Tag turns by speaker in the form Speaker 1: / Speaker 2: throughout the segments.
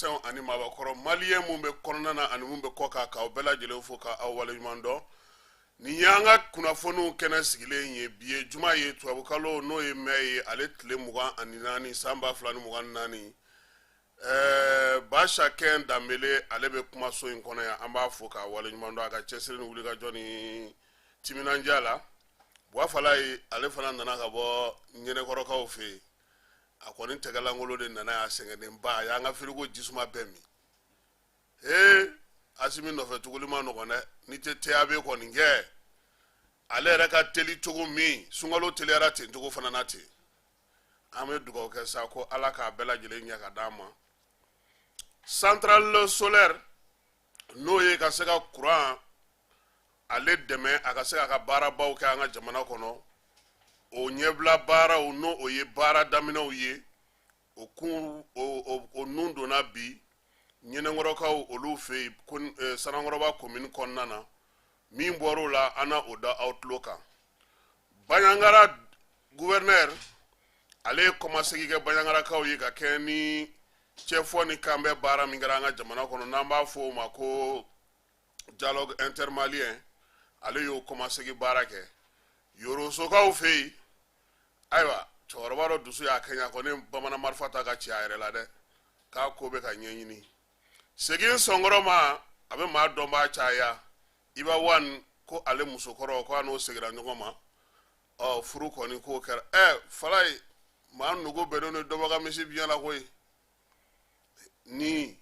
Speaker 1: denmisɛnw ani maabakɔrɔ maliyɛn mun bɛ kɔnɔna na ani mun bɛ kɔ kan k'aw bɛɛ lajɛlen fo k'aw waleɲuman dɔn. Nin y'an ka kunnafoniw kɛnɛ sigilen ye bi ye juma ye tubabukalo n'o ye mɛn ye ale tile 24 san 2024. Basha Ken Dambele ale bɛ kumaso in kɔnɔ yan an b'a fo k'a waleɲuman dɔn a ka cɛsiri ni wulikajɔ ni timinandiya la. Buwafala ye ale fana nana ka bɔ ɲɛnɛkɔrɔkaw fɛ yen. A kɔni tɛgɛlankolon de nana y'a sɛgɛnnenba a y'an ka firigo jisuma bɛɛ min. Asimi nɔfɛ tuguli ma nɔgɔn dɛ ni tɛ TAB kɔni kɛ ale yɛrɛ ka teli cogo min sunkalo teliyara ten cogo fana na ten. An bɛ dugawu kɛ sa ko Ala k'a bɛɛ lajɛlen ɲɛ ka d'an ma. Centrale solaire n'o ye ka se ka courant ale dɛmɛ a ka se ka baarabaw kɛ an ka jamana kɔnɔ. O ɲɛbila baaraw n'o o ye baara daminɛw ye o nun donna bi ɲɛnɛkɔrɔkaw olu fɛ yen Sanankɔrɔba commune kɔnɔna na min bɔr'o la an na o da aw tulo kan. Baɲaŋara gouverneur ale ye kɔmasegi kɛ baɲaŋarakaw ye ka kɛ ni cɛfɔ ni kan bɛ baara min kɛra an ka jamana kɔnɔ n'an b'a fɔ o ma ko dialogue intermalien ale y'o kɔmasegi baara kɛ. Yorosokaw fɛ yen ayiwa cɛkɔrɔba dɔ dusu y'a kɛɲɛ kɔni bamanan marifa ta ka ci a yɛrɛ la dɛ k'a ko bɛ ka ɲɛɲini. Segin sɔnkɔrɔ ma a bɛ maa dɔnbaa caya Iba Wan ko ale musokɔrɔ ko a n'o segira ɲɔgɔn ma furu kɔni k'o kɛra fala ye maa nugu bɛnnen don dɔbɔ ka misi biɲɛ la koyi nin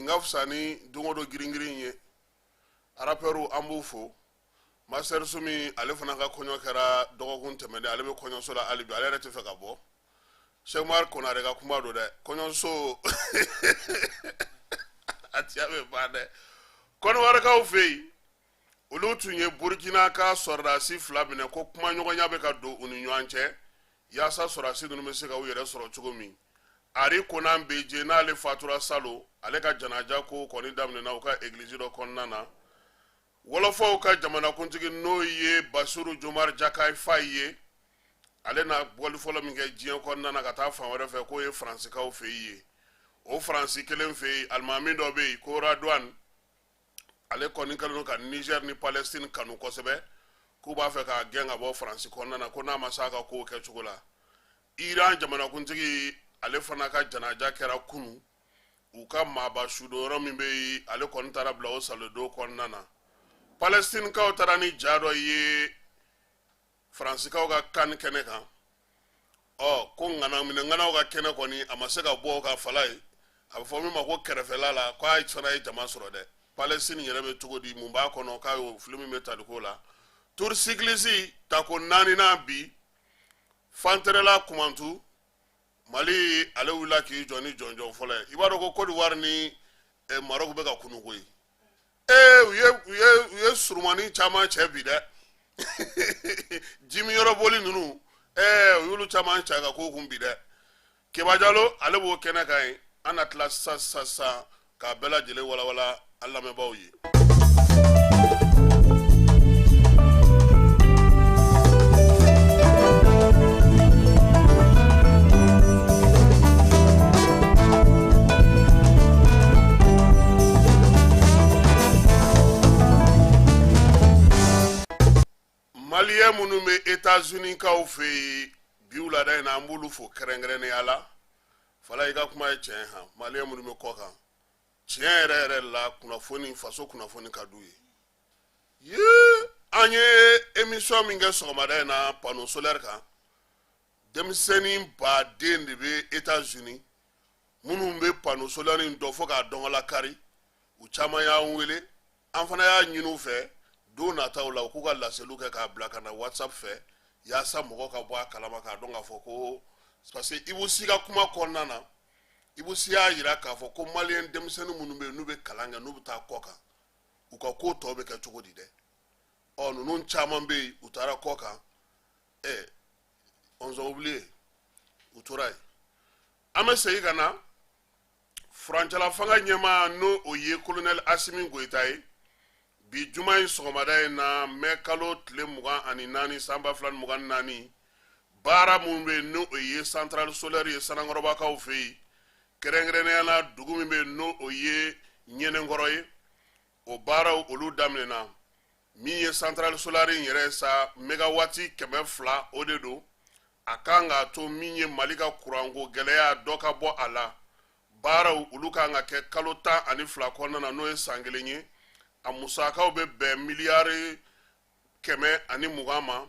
Speaker 1: ka fisa ni don o don girin-girin ye rapɛrw an b'u fo Master Sumi ale fana ka kɔɲɔ kɛra dɔgɔkun tɛmɛnen ale bɛ kɔɲɔso la hali bi ale yɛrɛ tɛ fɛ ka bɔ Cheikh Umar Konare ka kuma don dɛ kɔɲɔso a tiɲɛ bɛ ban dɛ kɔnɔwarekaw fɛ yen olu tun ye Burkina ka sɔrɔdasi 2 minɛ ko kumaɲɔgɔnya bɛ ka don u ni ɲɔgɔn cɛ yaasa sɔrɔdasi ninnu bɛ se ka u yɛrɛ sɔrɔ cogo min. Ari Konan Beje n'ale fatura salo ale ka janaja ko kɔni daminɛna u ka église dɔ kɔnɔna na. Wɔlɔfɔw ka jamanakuntigi n'o ye Basiru Jomar Jakayi Fayi ye ale na bɔli fɔlɔ min kɛ diɲɛ kɔnɔna na ka taa fan wɛrɛ fɛ k'o ye Faransikaw fɛ yen ye. O Faransi kelen fɛ yen alimami dɔ bɛ yen ko Radwan ale kɔni kɛlen don ka Niger ni Palestine kanu kosɛbɛ k'u b'a fɛ ka gɛn ka bɔ Faransi kɔnɔna na ko n'a ma s'a ka kow kɛcogo la. Iran jamanakuntigi ale fana ka janaja kɛra kunu u ka maaba sudonyɔrɔ min bɛ yen ale kɔni taara bila o salodon kɔnɔna na. Palestinekaw taara ni ja dɔ ye Faransikaw ka kan kɛnɛ kan ko ŋanaw ka kɛnɛ kɔni a ma se ka bɔ ka fala ye a bɛ fɔ min ma ko kɛrɛfɛla la k'a fana ye jama sɔrɔ dɛ Palestine yɛrɛ bɛ cogo di mun b'a kɔnɔ k'a y'o fili min bɛ taliko la. Tour cycliste tako 4nan bi Fantrela Kumantu Mali ale wulila k'i jɔ ni jɔnjɔn fɔlɔ ye i b'a dɔn ko Côte d'Ivoire ni Maroc bɛ ka kunu koyi u ye surumani caman cɛ bi dɛ jimi yɔrɔ boli ninnu u y'olu caman cɛ ka ko kun bi dɛ Keba Jalo ale b'o kɛnɛ kan ye an na tila sisan k'a bɛɛ lajɛlen walawala an lamɛnbaaw ye. Maliyɛn minnu bɛ États-Unis kaw fɛ yen bi wulada in na an b'olu fo kɛrɛnkɛrɛnnenya la fala i ka kuma ye tiɲɛ han maliyɛn minnu bɛ kɔ kan tiɲɛ yɛrɛ la kunnafoni faso kunnafoni ka d'u ye an ye émission min kɛ sɔgɔmada in na panneau solaire kan denmisɛnnin baden de bɛ États-Unis minnu bɛ panneau solaire in dɔn fo k'a dɔn lakari u caman y'an wele an fana y'a ɲini u fɛ don nataw la u k'u ka laseliw kɛ k'a bila ka na WhatsApp fɛ yaasa mɔgɔ ka bɔ a kalama k'a dɔn k'a fɔ ko parce que Ibusi ka kuma kɔnɔna na Ibusi y'a jira k'a fɔ ko maliyɛn denmisɛnnin minnu bɛ yen n'u bɛ kalan kɛ n'u bɛ taa kɔ kan u ka ko tɔw bɛ kɛ cogo di dɛ ninnu caman bɛ yen u taara kɔ kan on ont oublié u tora yen an bɛ segin ka na furancɛla fanga ɲɛmaa n'o o ye colonel Asimi Goyita ye bi juma in sɔgɔmada in na mɛ kalo tile 24 san 2024 baara mun bɛ n'o ye centrale solaire ye Sanankɔrɔbakaw fɛ yen kɛrɛnkɛrɛnnenya dugu min bɛ n'o o ye ɲɛnɛnkɔrɔ ye o baaraw olu daminɛna min ye central solar in yɛrɛ sa megawati 200 o de don a kan k'a to min ye Mali ka kuranko gɛlɛya dɔ ka bɔ a la baaraw olu kan ka kɛ kalo 12 kɔnɔna na n'o ye san kelen ye a musakaw bɛ bɛn miliyari 120 ma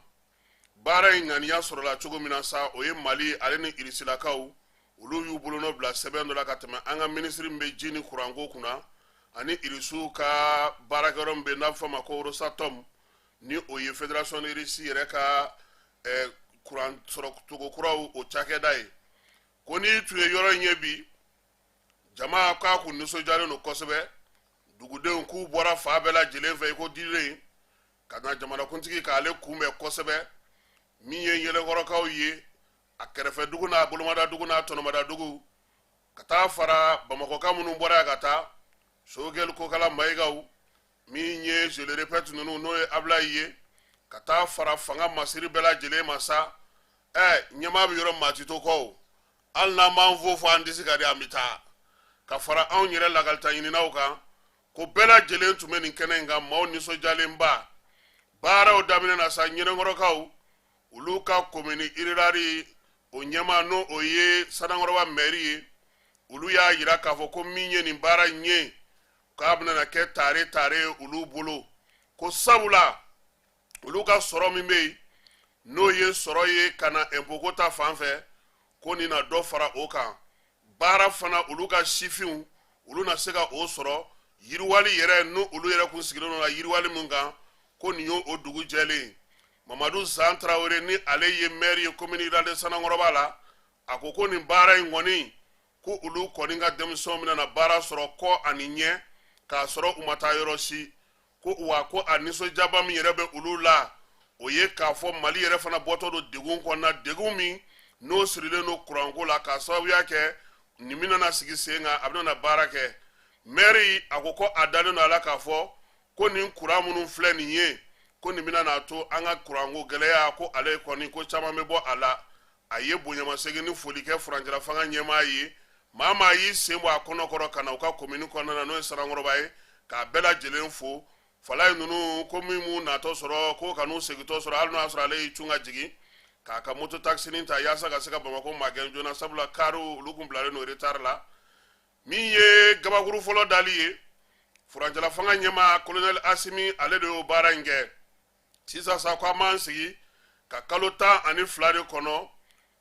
Speaker 1: baara in ŋaniya sɔrɔla cogo min na sa o ye Mali ale ni Irisilakaw olu y'u bolo nɔ bila sɛbɛn dɔ la ka tɛmɛ an ka minisiri min bɛ ji ni kuranko kunna ani Irisiw ka baarakɛyɔrɔ min bɛ n'a bɛ fɔ a ma ko Rosatom ni o ye Fédération de Russie yɛrɛ ka kuran sɔrɔ cogo kuraw o cakɛda ye ko ni tun ye yɔrɔ in ye bi jama k'a kun nisɔndiyalen don kosɛbɛ dugudenw k'u bɔra fa bɛɛ lajɛlen fɛ i ko dilen ka na jamanakuntigi k'ale kunbɛn kosɛbɛ min ye yɛlɛkɔrɔkaw ye a kɛrɛfɛ dugu n'a bolomada dugu n'a tɔnɔmada dugu ka taa fara bamakɔka minnu bɔra yan ka taa Sogɛl Kokala Mayigaw min ye je le répète ninnu n'o ye Ablaye ye ka taa fara fanga masiri bɛɛ lajɛlen ma sa ɲɛmaa bɛ yɔrɔ maa ti to kɔ hali n'an b'an fo an disi ka di an bɛ taa ka fara anw yɛrɛ lakalita ɲininaw kan ko bɛɛ lajɛlen tun bɛ nin kɛnɛ in kan maaw nisɔndiyalenba baaraw daminɛ na sa ɲɛnɛnkɔrɔkaw olu ka komini irirari o ɲɛmaa n'o o ye Sanankɔrɔba mairie ye olu y'a yira k'a fɔ ko min ye nin baara in ye k'a bɛna kɛ tare olu bolo ko sabula olu ka sɔrɔ min bɛ yen n'o ye sɔrɔ ye ka na impôt ko ta fan fɛ ko nin na dɔ fara o kan baara fana olu ka sifinw olu na se ka o sɔrɔ yiriwali yɛrɛ n'o olu yɛrɛ kun sigilen don la yiriwali min kan ko nin y'o o dugu jɛlen Mamadu Zan Traoré ni ale ye maire ye commune rurale de Sanankɔrɔba la a ko nin baara in kɔni ko olu kɔni ka denmisɛnw bɛna na baara sɔrɔ kɔ ani ɲɛ k'a sɔrɔ u ma taa yɔrɔ si ko wa ko a nisɔndiyaba min yɛrɛ bɛ olu la o ye k'a fɔ Mali yɛrɛ fana bɔtɔ don degun kɔnɔna degun min n'o sirilen don kuranko la k'a sababuya kɛ nin min nana sigi sen kan a bɛna baara kɛ maire a ko a dalen don a la k'a fɔ ko nin kuran minnu filɛ nin ye ko nin bɛna n'a to an ka kuranko gɛlɛya ko ale kɔni ko caman bɛ bɔ a la a ye bonyamasegin ni foli kɛ furancɛla fanga ɲɛmaa ye maa y'i sen bɔ a kɔnɔkɔrɔ ka na u ka komini kɔnɔna na n'o ye Sanankɔrɔba ye k'a bɛɛ lajɛlen fo fala ye ninnu ko min m'u natɔ sɔrɔ ko ka n'u segintɔ sɔrɔ hali n'o y'a sɔrɔ ale y'i cun ka jigin k'a ka moto taxinin ta yaasa ka se ka Bamako magɛn joona sabula kariw olu kun bilalen don retard la min ye gabakuru fɔlɔ dali ye furancɛla fanga ɲɛmaa colonel Asimi ale de y'o baara in kɛ sisan sa ko an b'an sigi ka kalo 12 de kɔnɔ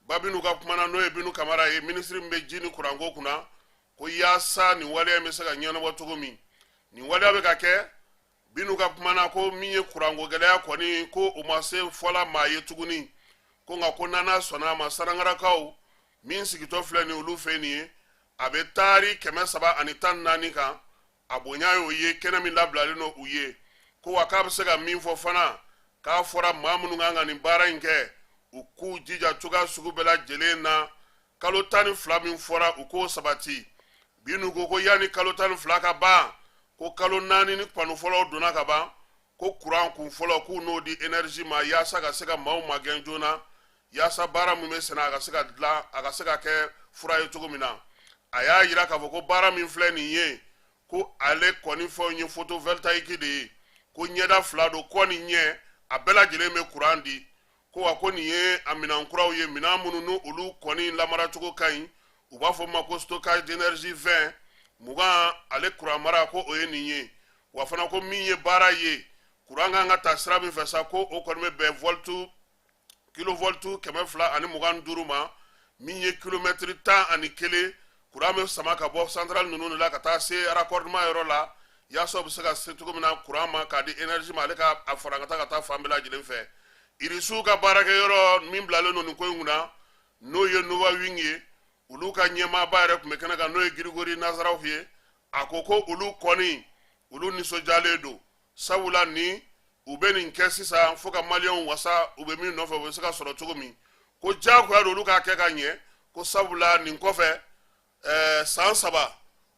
Speaker 1: Babinu ka kumana n'o ye Binu Kamara ye ministre min bɛ ji ni kuranko kunna ko yaasa nin waleya bɛ se ka ɲɛnabɔ cogo min nin waleya bɛ ka kɛ Binu ka kumana ko min ye kuranko gɛlɛya kɔni ko o ma se fɔla maa ye tuguni ko nka ko nana sɔnna a ma Sanankarakaw min sigitɔ filɛ nin olu fɛ nin ye a bɛ taari 314 kan a bonya y'o ye kɛnɛ min labilalen don u ye ko wa k'a bɛ se ka min fɔ fana k'a fɔra maa minnu kan ka nin baara in kɛ u k'u jija cogoya sugu bɛɛ lajɛlen na kalo 12 min fɔra u k'o sabati Binu ko yanni kalo 12 ka ban ko kalo 4 ni kɔni fɔlɔ donna ka ban ko kuran kun fɔlɔ k'u n'o di énergie ma yaasa ka se ka maaw magɛn joona yaasa baara min bɛ senna a ka se ka dilan a ka se ka kɛ fura ye cogo min na a y'a yira k'a fɔ ko baara min filɛ nin ye ko ale kɔni fɛnw ye photovoltaïque de ye ko ɲɛda 2 don kɔ ni ɲɛ a bɛɛ lajɛlen bɛ kuran di ko wa ko nin ye a minɛn kuraw ye minɛn minnu n'olu kɔni lamara cogo ka ɲi u b'a fɔ ma ko stockage d'énergie 20 mugan ale kuran mara ko o ye nin ye wa fana ko min ye baara ye kuran kan ka ta sira min fɛ sa ko o kɔni bɛ bɛn kilovoltu 225 ma min ye kilomètre 11 kuran bɛ sama ka bɔ central ninnu de la ka taa se raccordement yɔrɔ la yaasa o bɛ se ka se cogo min na kuran ma k'a di énergie ma ale ka a fara ka taa fan bɛɛ lajɛlen fɛ Irisiw ka baarakɛyɔrɔ min bilalen don nin ko in kunna n'o ye Nova Wing ye olu ka ɲɛmaaba yɛrɛ tun bɛ kɛnɛ kan n'o ye Girigori Nazaraw ye a ko olu kɔni olu nisɔndiyalen don sabula ni u bɛ nin kɛ sisan fo ka maliyɛnw wasa u bɛ min nɔfɛ u bɛ se ka sɔrɔ cogo min ko diyagoya don olu k'a kɛ ka ɲɛ ko sabula nin kɔfɛ san 3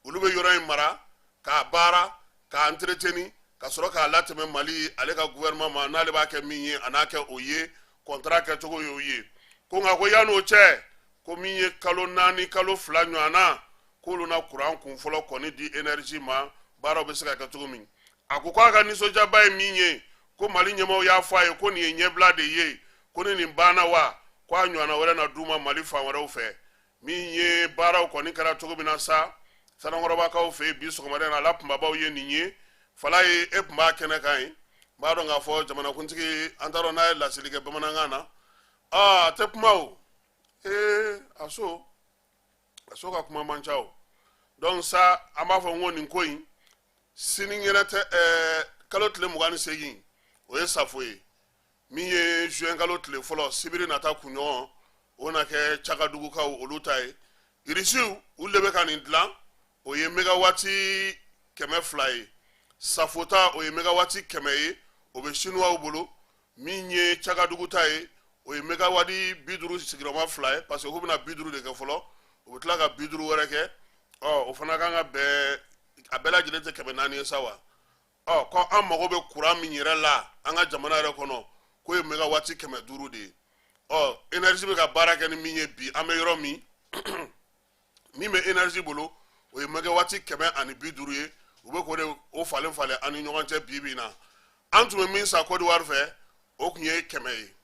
Speaker 1: olu bɛ yɔrɔ in mara k'a baara k'a entretenir ka sɔrɔ k'a latɛmɛ Mali ale ka gouvernement ma n'ale b'a kɛ min ye a n'a kɛ o ye contrat kɛ cogo ye o ye ko nka ko yan'o cɛ ko min ye kalo 4 kalo 2 ɲɔgɔnna k'olu na kuran kun fɔlɔ kɔni di énergie ma baaraw bɛ se ka kɛ cogo min a ko k'a ka nisɔndiyaba ye min ye ko mali ɲɛmaaw y'a fɔ a ye ko nin ye ɲɛbila de ye ko ni nin banna wa ko a ɲɔgɔnna wɛrɛ na d'u ma mali fan wɛrɛw fɛ min ye baaraw kɔni kɛra cogo min na sa Sanankɔrɔbakaw fɛ yen bi sɔgɔmada in na ala kunbabaw ye nin ye fala ye e tun b'a kɛnɛ kan ye n b'a dɔn k'a fɔ jamanakuntigi an t'a dɔn n'a ye laseli kɛ bamanankan na a tɛ kuma o a so ka kuma man ca o donc sa an b'a fɔ n ko nin ko in sini yɛrɛ tɛ kalo tile 28 o ye safo ye min ye juin kalo tile fɔlɔ sibiri nata kunɲɔgɔn o na kɛ cagadugukaw olu ta ye irisiw olu de bɛ ka nin dilan o ye megawati 200 ye safota o ye megawati 100 ye o bɛ chinois bolo min ye cagadugu ta ye o ye megawati 50 sigiyɔrɔma 2 ye parce que k'u bɛna 50 de kɛ fɔlɔ o bɛ tila ka 50 wɛrɛ kɛ o fana kan ka bɛn a bɛɛ lajɛlen tɛ 400 ye sa wa ko an mago bɛ kuran min yɛrɛ la an ka jamana yɛrɛ kɔnɔ k'o ye megawati 500 de ye énergie bɛ ka baara kɛ ni min ye bi an bɛ yɔrɔ min min bɛ énergie bolo o ye megawati 150 ye u bɛ k'o de o falen an ni ɲɔgɔn cɛ bi bi na an tun bɛ min sa Côte d'Ivoire fɛ o tun ye 100 ye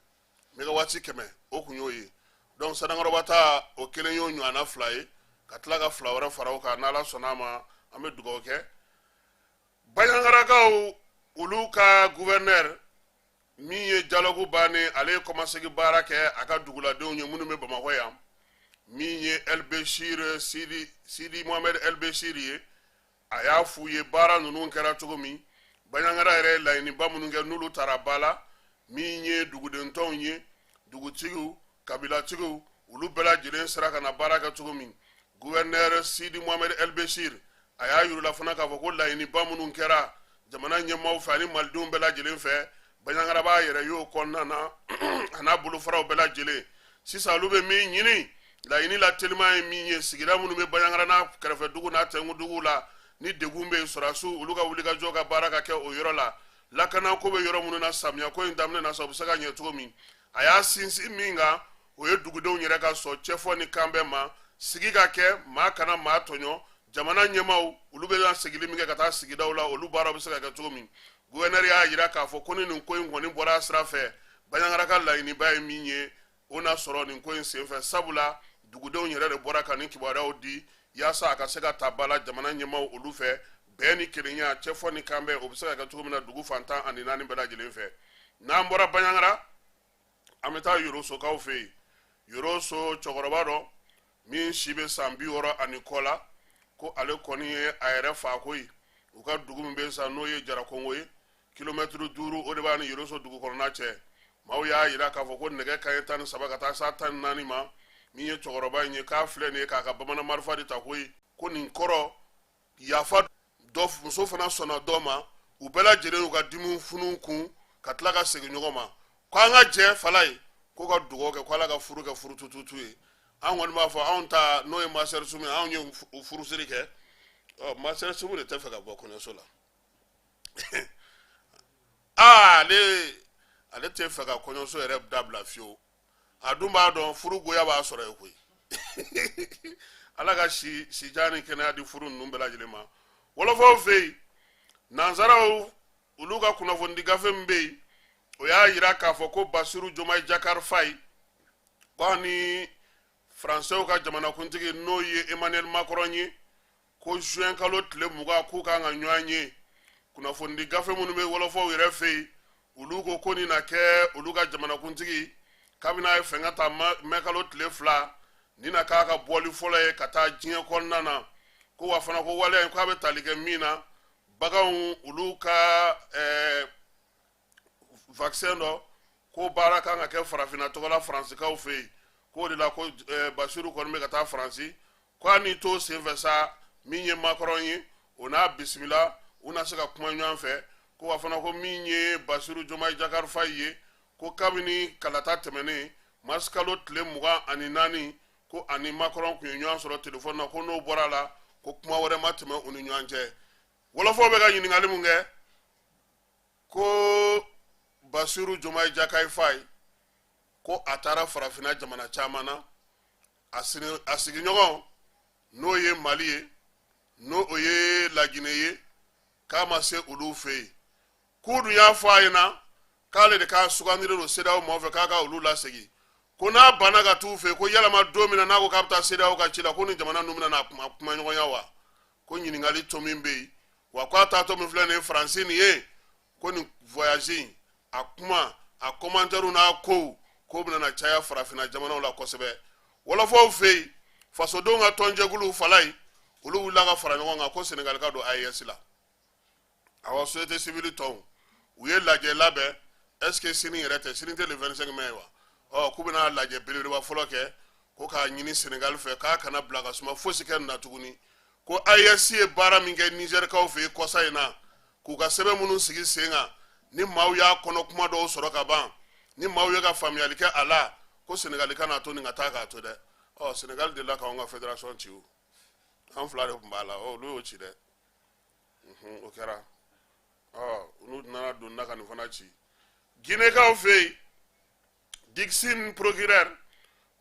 Speaker 1: megawati 100 o tun y'o ye donc Sanankɔrɔba ta o kelen y'o ɲɔgɔnna 2 ye ka tila ka 2 wɛrɛ fara o kan n'Ala sɔnna a ma an bɛ dugawu kɛ Baɲankarakaw olu ka gouverneur min ye dialogue bannen ale ye kɔmasegi baara kɛ a ka duguladenw ye minnu bɛ Bamakɔ yan min ye Elbechir Sidi Mohamed Elbechir ye a y'a f'u ye baara ninnu kɛra cogo min Baɲankara yɛrɛ laɲiniba minnu kɛ n'olu taara ba la min ye dugudentɔnw ye dugutigiw kabilatigiw olu bɛɛ lajɛlen sera ka na baara kɛ cogo min gouverneur Sidi Mohamed Elbechir a y'a yirula fana k'a fɔ ko laɲiniba minnu kɛra jamana ɲɛmaaw fɛ ani malidenw bɛɛ lajɛlen fɛ Baɲankara b'a yɛrɛ y'o kɔnɔna na a n'a bolofaraw bɛɛ lajɛlen sisan olu bɛ min ɲini laɲini la telima ye min ye sigida minnu bɛ Baɲankara n'a kɛrɛfɛ dugu n'a tɛnkudugu la ni degun bɛ yen sɔrɔdasiw olu ka wulikajɔ ka baara ka kɛ o yɔrɔ la lakanako bɛ yɔrɔ minnu na samiya ko in daminɛ na sa u bɛ se ka ɲɛ cogo min a y'a sinsin min kan o ye dugudenw yɛrɛ ka sɔn cɛfɔ ni kan bɛɛ ma sigi ka kɛ maa kana maa tɔɲɔ jamana ɲɛmaaw olu bɛ na sigili min kɛ ka taa sigidaw la olu baaraw bɛ se ka kɛ cogo min gouverneur y'a jira k'a fɔ ko ni nin ko in kɔni bɔra a sira fɛ Baɲankara ka laɲiniba ye min ye o na sɔrɔ nin ko in senfɛ sabula dugudenw yɛrɛ de bɔra ka nin kibaruyaw di yaasa a ka se ka ta ba la jamana ɲɛmaaw olu fɛ bɛɛ ni kelenya cɛfɔ ni kan bɛɛ o bɛ se ka kɛ cogo min na dugu fantan ani naani bɛɛ lajɛlen fɛ n'an bɔra Baɲankara an bɛ taa Yorosokaw fɛ yen Yoroso cɛkɔrɔba dɔ min si bɛ san 60 ani kɔ la ko ale kɔni ye a yɛrɛ fa ko ye u ka dugu min bɛ san n'o ye Jarakongo ye kilomɛtiri 5 o de b'a ni Yoroso dugu kɔnɔna cɛ maaw y'a jira k'a fɔ ko nɛgɛ kanɲɛ 13 ka taa se 14 ma min ye cɛkɔrɔba in ye k'a filɛ nin ye k'a ka bamanan marifa de ta ko ye ko nin kɔrɔ yafa dɔ muso fana sɔnna dɔ ma u bɛɛ lajɛlen y'u ka dimiw funu kun ka tila ka segin ɲɔgɔn ma ko an ka jɛ fala ye ko ka dugawu kɛ ko Ala ka furu kɛ furu tututu ye an kɔni b'a fɔ anw ta n'o ye Masɛri Sumu ye anw ye furusiri kɛ Masɛri Sumu de tɛ fɛ ka bɔ kɔɲɔso la ale tɛ fɛ ka kɔɲɔso yɛrɛ dabila fiyewu a dun b'a dɔn furu goya b'a sɔrɔ yen koyi Ala ka sijan ni kɛnɛya di furu ninnu bɛɛ lajɛlen ma wɔlɔfɔw fɛ yen nansaraw olu ka kunnafoni gafe min bɛ yen o y'a jira k'a fɔ ko Basiru Jomayi Jakar Fayi ko ni Français ka jamanakuntigi n'o ye Emmanuel Macron ye ko juin kalo tile 20 k'u kan ka ɲɔgɔn ye kunnafoni gafe minnu bɛ wɔlɔfɔw yɛrɛ fɛ yen olu ko nin na kɛ olu ka jamanakuntigi kabini a ye fɛn ka ta mɛ kalo tile 2 ni na k'a ka bɔli fɔlɔ ye ka taa diɲɛ kɔnɔna na ko wa fana ko waleya in k'a bɛ tali kɛ min na baganw olu ka vaccin dɔ ko baara kan ka kɛ farafinna tɔgɔla faransikaw fɛ yen k'o de la ko Basiru kɔni bɛ ka taa Faransi ko a ni to senfɛ sa min ye Macron ye o n'a bisimila u na se ka kuma ɲɔgɔn fɛ ko wa fana ko min ye Basiru Jomayi Jakar Fayi ye ko kabini kalata tɛmɛnen mars kalo tile 24 ko ani Macron kun ye ɲɔgɔn sɔrɔ telefɔni na ko n'o bɔra la ko kuma wɛrɛ ma tɛmɛ u ni ɲɔgɔn cɛ wɔlɔfɔw bɛ ka ɲininkali mun kɛ ko Basiru Jomayi Jakar Fayi ko a taara farafinna jamana caman na a sigiɲɔgɔn n'o ye Mali ye n'o o ye La Guinée ye k'a ma se olu fɛ yen k'u dun y'a fɔ a ɲɛna k'ale de ka sugandilen don CEDEAO ma fɛ k'a ka olu lasegin ko n'a banna ka t'u fɛ ko yalama don min na n'a ko k'a bɛ taa CEDEAO ka ci la ko ni jamana ninnu bɛna kuma ɲɔgɔnya wa ko ɲininkali to min bɛ yen wa k'a taatɔ min filɛ nin ye Faransi nin ye ko nin voyage in a kuma a commentaire n'a kow k'o bɛna caya farafinna jamanaw la kosɛbɛ wɔlɔfɔw fɛ yen fasodenw ka tɔnjɛkuluw fala yen olu wulila ka fara ɲɔgɔn kan ko Senegal ka don AES la awɔ société civile tɔw u ye lajɛ labɛn est ce que sini yɛrɛ tɛ sini tɛ le 25 mai wa k'u bɛna lajɛ belebeleba fɔlɔ kɛ ko k'a ɲini Senegal fɛ k'a kana bila ka suma fosi kɛ nin na tuguni ko AES ye baara min kɛ Nizɛrikaw fɛ yen kɔsa in na k'u ka sɛbɛn minnu sigi sen kan ni maaw y'a kɔnɔ kuma dɔw sɔrɔ ka ban ni maaw ye ka faamuyali kɛ a la ko Senegal kana to nin ka taa k'a to dɛ Senegal delila k'anw ka fédération ci o an fila de tun b'a la olu y'o ci dɛ o kɛra olu nana don na ka nin fana ci Guinékaw fɛ yen Dixine procureur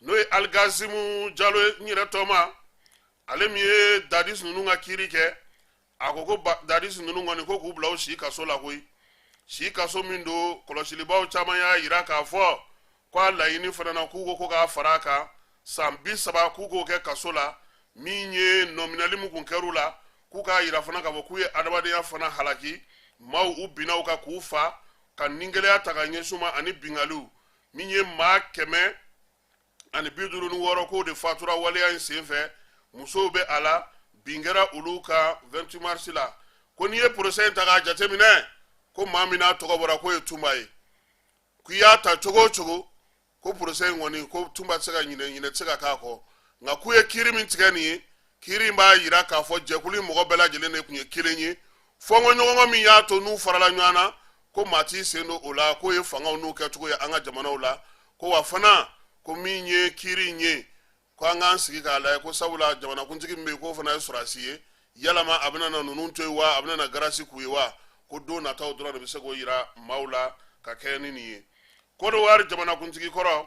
Speaker 1: n'o ye Algazimu Jalo n yɛrɛ tɔma ale min ye Dadis ninnu ka kiiri kɛ a ko Dadis ninnu kɔni ko k'u bila o si kaso la koyi si kaso min don kɔlɔsilibaw caman y'a jira k'a fɔ k'a laɲini fana na k'u ko k'a fara a kan san 30 k'u k'o kɛ kaso la min ye nominali min kun kɛr'u la k'u k'a jira fana k'a fɔ k'u ye adamadenya fana halaki maaw u binnaw kan k'u fa ka nigɛlɛya ta ka ɲɛsin u ma ani bingaliw min ye maa 156 k'o de fatura waleya in senfɛ musow bɛ a la bin kɛra olu ka 28 mars la ko n'i ye procès in ta k'a jateminɛ ko maa min n'a tɔgɔ bɔra k'o ye Tumba ye k'i y'a ta cogo o cogo ko procès in kɔni ko Tumba tɛ se ka ɲinɛ tɛ se ka k'a kɔ nka k'u ye kiiri min tigɛ nin ye kiiri in b'a jira k'a fɔ jɛkulu in mɔgɔ bɛɛ lajɛlen de tun ye kelen ye fɔnkɔɲɔgɔnkɔ min y'a to n'u farala ɲɔgɔn na ko maa t'i sen don o la k'o ye fangaw n'u kɛcogo ye an ka jamanaw la ko wa fana ko min ye kiiri in ye ko an k'an sigi k'a lajɛ ko sabula jamanakuntigi min bɛ yen k'o fana ye sɔrɔdasi ye yalama a bɛna na ninnu to yen wa a bɛna na garasi k'u ye wa ko don nataw dɔrɔn de bɛ se k'o jira maaw la ka kɛ ni nin ye Côte d'Ivoire jamanakuntigi kɔrɔ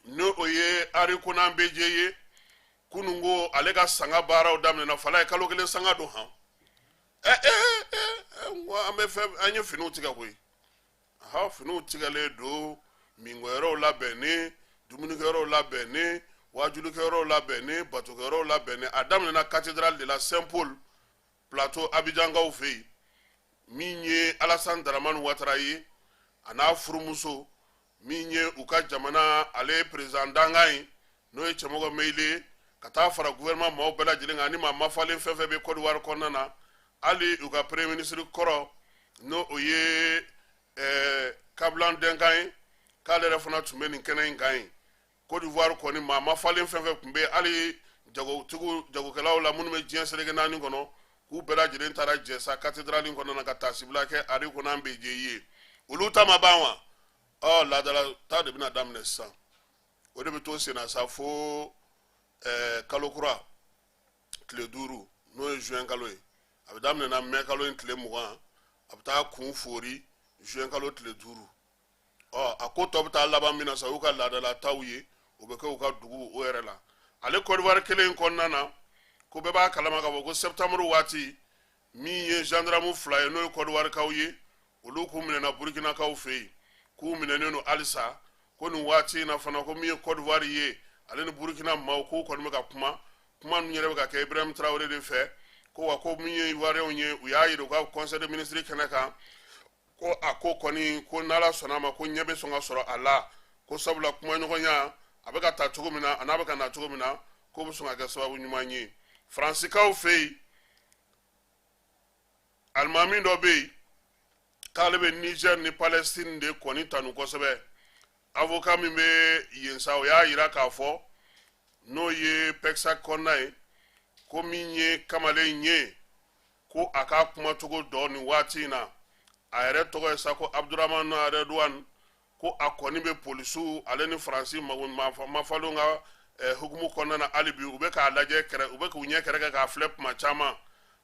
Speaker 1: n'o ye Ari Konan Bédié ye kunun ko ale ka sanga baaraw daminɛna fala ye kalo 1 sanga don han an ye finiw tigɛ koyi finiw tigɛlen don mingɔyɔrɔw labɛnnen dumunikɛyɔrɔw labɛnnen wajulikɛyɔrɔw labɛnnen batokɛyɔrɔw labɛnnen a daminɛna cathédrale de la Saint-Paul plateau Abidjankaw fɛ yen min ye Alassane Dramane Ouattara ye a n'a furumuso min ye u ka jamana ale président dangan ye n'o ye Cɛmɔgɔ Meyle ka taa fara gouvernement maaw bɛɛ lajɛlen kan ani maa mafalen fɛn fɛn bɛ Côte d'Ivoire kɔnɔna na hali u ka premier ministre kɔrɔ n'o o ye Kablan Denkan ye k'ale yɛrɛ fana tun bɛ nin kɛnɛ in kan ye Côte d'Ivoire kɔni maa mafalen fɛn fɛn tun bɛ hali jagokɛlaw la minnu bɛ diɲɛ seleke naani kɔnɔ k'u bɛɛ lajɛlen taara jɛ sa cathédrale in kɔnɔna na ka taasibila kɛ Ari Konan Bédié ye olu ta ma ban wa laadala ta de bɛna daminɛ sisan o de bɛ to sen na sa fo kalo kura tile 5 n'o ye juin kalo ye a bɛ daminɛ na mai kalo in tile 20 a bɛ taa kun fori juin kalo tile 5 a ko tɔ bɛ taa laban min na sa u ka laadala taw ye o bɛ kɛ u ka dugu o yɛrɛ la ale Côte d'Ivoire kelen kɔnɔna na ko bɛɛ b'a kalama ka fɔ ko septembre waati min ye gendarme 2 ye n'o ye Côte d'Ivoire kaw ye olu k'u minɛna Burkina kaw fɛ yen k'u minɛnen don halisa ko nin waati in na fana ko min ye Côte d'Ivoire ye ale ni Burkina maaw k'u kɔni bɛ ka kuma ninnu yɛrɛ bɛ ka kɛ Ibrahim Traoré de fɛ ko wa ko min ye Ivoirien ye u y'a jira u ka conseil de ministre kɛnɛ kan ko a ko kɔni ko n'Ala sɔnna a ma ko ɲɛ bɛ sɔn ka sɔrɔ a la ko sabula kumaɲɔgɔnya a bɛ ka taa cogo min na a n'a bɛ ka na cogo min na k'o bɛ sɔn ka kɛ sababu ɲuman ye Faransikaw fɛ yen alimami dɔ bɛ yen k'ale bɛ Niger ni Palestine de kɔni tanu kosɛbɛ avocat min bɛ yen sa o y'a jira k'a fɔ n'o ye Peksa Kɔnna ye ko min ye kamalen ye ko a ka kumacogo dɔ nin waati in na a yɛrɛ tɔgɔ ye sa ko Abdurrahman Redouane ko a kɔni bɛ polisiw ale ni Faransi mafalenw ka hukumu kɔnɔna na hali bi u bɛ k'a lajɛ u bɛ k'u ɲɛ kɛrɛ k'a filɛ tuma caman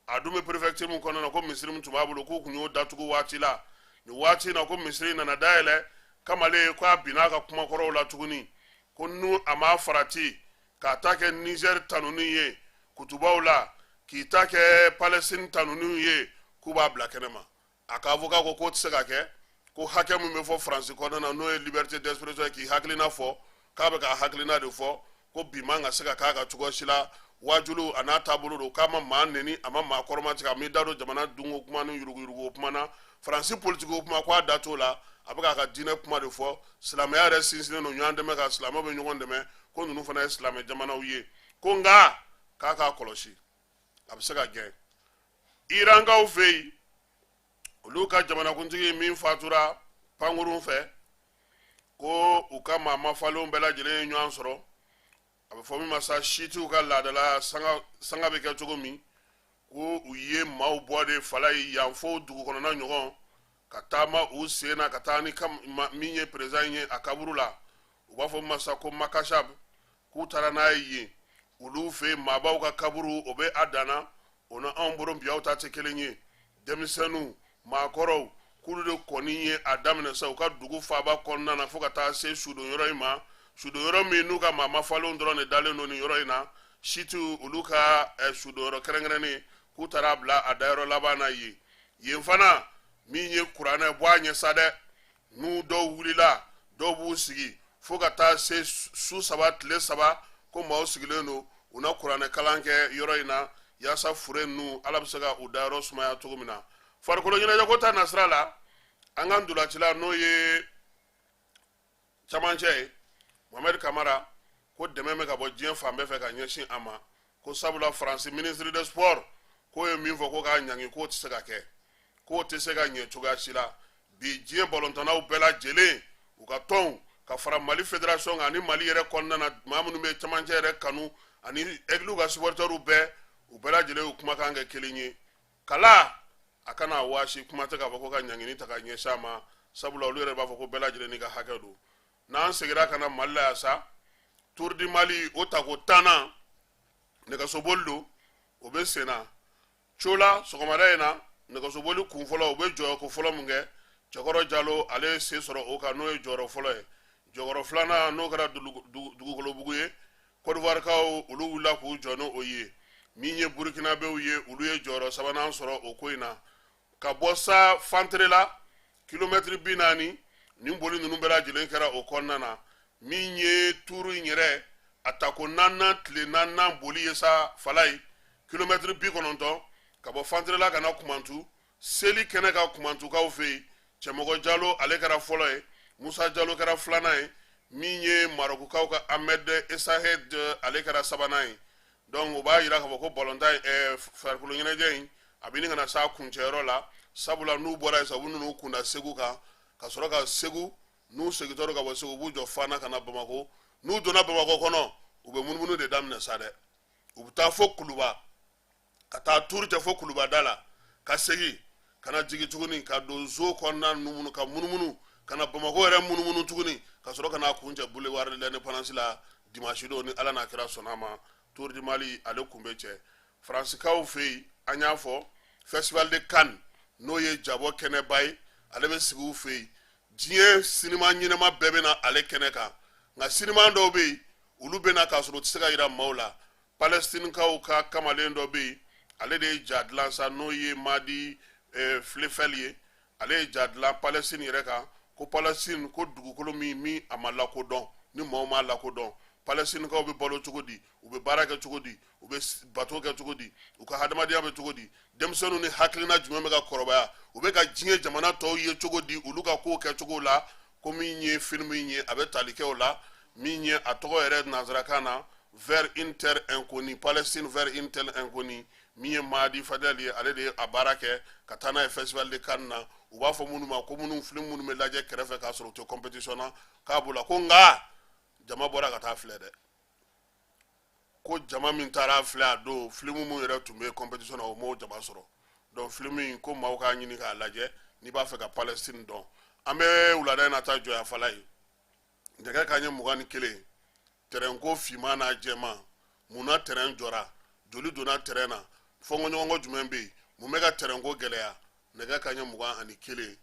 Speaker 1: a dun bɛ préfecture min kɔnɔna na ko misiri min tun b'a bolo k'u kun y'o datugu waati la nin waati in na ko misiri nana dayɛlɛ kamalen ko a binna a ka kumakɔrɔw la tuguni ko n'u a ma farati k'a ta kɛ Niger tanuni ye kutubaw la k'i ta kɛ Palestine tanuniw ye k'u b'a bila kɛnɛ ma a ka avocat ko k'o tɛ se ka kɛ ko hakɛ min bɛ fɔ Faransi kɔnɔna na n'o ye liberté d'expression ye k'i hakilina fɔ k'a bɛ ka hakilina de fɔ ko bi man ka se ka k'a ka cogoya si la wajulu a n'a taabolo don k'a ma maa neni a ma maa kɔrɔma tigɛ a m'i da don jamana dunko kuma ni yuruguyurugu kuma na Faransi politikiw kuma k'a da t'o la a bɛ k'a ka diinɛ kuma de fɔ silamɛya yɛrɛ sinsinnen don ɲɔgɔn dɛmɛ kan silamɛw bɛ ɲɔgɔn dɛmɛ ko ninnu fana ye silamɛ jamanaw ye ko nka k'a k'a kɔlɔsi a bɛ se ka gɛn Irankaw fɛ yen olu ka jamanakuntigi min fatura pankurun fɛ ko u ka maa mafalenw bɛɛ lajɛlen ye ɲɔgɔn sɔrɔ a bɛ fɔ min ma sa sitiw ka laadala sanga bɛ kɛ cogo min ko u ye maaw bɔ de fala ye yan fo dugu kɔnɔna ɲɔgɔn ka taama u sen na ka taa ni min ye perezan ye a kaburu la u b'a fɔ min ma sa ko makashab k'u taara n'a ye yen olu fɛ maabaw ka kaburu o bɛ a danna o na anw bolo bi aw ta tɛ kelen ye denmisɛnninw maakɔrɔw k'olu de kɔni ye a daminɛ sa u ka dugu faaba kɔnɔna na fo ka taa se sudon yɔrɔ in ma sudon yɔrɔ min n'u ka maa mafalenw dɔrɔn de dalen don nin yɔrɔ in na sitiw olu ka sudon yɔrɔ kɛrɛnkɛrɛnnen k'u taara bila a dayɔrɔ laban na yen yen fana min ye kuranɛ bɔ a ɲɛ sa dɛ n'u dɔw wulila dɔw b'u sigi fo ka taa se su saba tile saba ko maaw sigilen don u na kuranɛ kalan kɛ yɔrɔ in na yaasa fure ninnu ala bɛ se ka u dayɔrɔ sumaya cogo min na farikolo ɲɛnajɛ ko ta nasira la an ka ndolacila n'o ye camancɛ ye Mohamed Kamara ko dɛmɛ bɛ ka bɔ diɲɛ fan bɛɛ fɛ ka ɲɛsin a ma ko sabula Faransi ministre des sports k'o ye min fɔ ko k'a ɲangi k'o tɛ se ka kɛ k'o tɛ se ka ɲɛ cogoya si la bi diɲɛ balontannaw bɛɛ lajɛlen u ka tɔnw ka fara Mali fédération kan ani Mali yɛrɛ kɔnɔna na maa minnu bɛ camancɛ yɛrɛ kanu ani aigliw ka supporters bɛɛ u bɛɛ lajɛlen y'u kumakan kɛ kelen ye kala a kana waasi kuma tɛ k'a fɔ ko ka ɲangini ta ka ɲɛsin a ma sabula olu yɛrɛ b'a fɔ ko bɛɛ lajɛlen n'i ka hakɛ don n'an seginna ka na Mali la yan sa Tour du Mali o tako 10nan nɛgɛsoboli don o bɛ sen na cola sɔgɔmada in na nɛgɛsoboli kun fɔlɔ u bɛ jɔyɔrɔ ko fɔlɔ min kɛ Cɛkɔrɔ Jalo ale ye sen sɔrɔ o kan n'o ye jɔyɔrɔ fɔlɔ ye jɔyɔrɔ filanan n'o kɛra Dugukolobugu ye Côte d'Ivoirekaw olu wulila k'u jɔ n'o ye min ye Burkinabɛw ye olu ye jɔyɔrɔ sabanan sɔrɔ o ko in na ka bɔ sa Fantere la kilomɛtiri 40 nin boli ninnu bɛɛ lajɛlen kɛra o kɔnɔna na min ye tuuru in yɛrɛ a tako 4nan tile 4nan boli ye sa fala ye kilomɛtiri 90 ka bɔ Fantere la ka na Kumantu seli kɛnɛ ka Kumantukaw fɛ yen Cɛmɔgɔ Jalo ale kɛra fɔlɔ ye Musa Jalo kɛra filanan ye min ye Marokukaw ka Ahmed Esahed ale kɛra sabanan ye donc o b'a yira k'a fɔ ko balontan farikolo ɲɛnajɛ in a bɛ ɲini ka na s'a kuncɛyɔrɔ la sabula n'u bɔra yen sa u n'u kunda Segu kan ka sɔrɔ ka Segu n'u segintɔ ka bɔ Segu u b'u jɔ Fana ka na Bamako n'u donna Bamako kɔnɔ u bɛ munumunu de daminɛ sa dɛ u bɛ taa fo Kuluba ka taa tuuru cɛ fo Kulubada la ka segin ka na jigin tuguni ka don zo kɔnɔna numunu ka munumunu ka na Bamako yɛrɛ munumunu tuguni ka sɔrɔ ka na kuncɛ boulevard de l'Indépendance la dimanche don ni Ala n'a kira sɔnna ma Tour du Mali ale kun bɛ cɛ Faransikaw fɛ yen an y'a fɔ Festival de Cannes n'o ye jabɔ kɛnɛba ye ale bɛ sigi u fɛ yen diɲɛ sinima ɲɛnama bɛɛ bɛ na ale kɛnɛ kan nka sinima dɔw bɛ yen olu bɛ na k'a sɔrɔ u tɛ se ka jira maaw la Palestinikaw ka kamalen dɔ bɛ yen ale de ye ja dilan sa n'o ye Madi Flefel ye ale ye ja dilan Palestine yɛrɛ kan ko Palestine ko dugukolo min a ma lakodɔn ni maaw m'a lakodɔn Palestinikaw bɛ balo cogo di u bɛ baara kɛ cogo di u bɛ bato kɛ cogo di u ka hadamadenya bɛ cogo di denmisɛnninw ni hakilina jumɛn bɛ ka kɔrɔbaya u bɛ ka diɲɛ jamana tɔw ye cogo di olu ka kow kɛ cogo la ko min ye film in ye a bɛ tali kɛ o la min ye a tɔgɔ yɛrɛ nanzarakan na vers une terre inconnue Palestine vers une terre inconnue min ye Madi Fadel ye ale de ye a baara kɛ ka taa n'a ye Festival de Cannes na u b'a fɔ minnu ma ko minnu film minnu bɛ lajɛ kɛrɛfɛ k'a sɔrɔ u tɛ compétition na k'a b'o la ko nka jama bɔra ka taa filɛ dɛ ko jama min taara filɛ a don film mun yɛrɛ tun bɛ compétition na o m'o jama sɔrɔ donc film in ko maaw k'a ɲini k'a lajɛ n'i b'a fɛ ka Palestine dɔn an bɛ wulada in na taa jɔya fala ye nɛgɛ kanɲɛ 21 terrain ko finman n'a jɛman munna terrain jɔra joli donna terrain na fɔnkɔɲɔgɔnkɔ jumɛn bɛ yen mun bɛ ka terrain ko gɛlɛya nɛgɛ kanɲɛ 21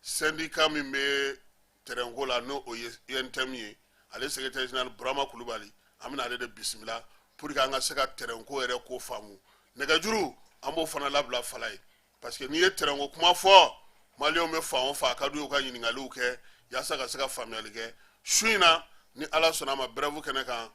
Speaker 1: syndicat min bɛ terrain ko la n'o ye INTM ye ale secrétaire général Burama Kulubali an bɛna ale de bisimila pour que an ka se ka terrain ko yɛrɛ ko faamu nɛgɛjuru an b'o fana labila Fala ye parce que n'i ye terrain ko kuma fɔ maliyɛnw bɛ fan o fan a ka d'u ye u ka ɲininkaliw kɛ yaasa ka se ka faamuyali kɛ su in na ni Ala sɔnna a ma brève kɛnɛ kan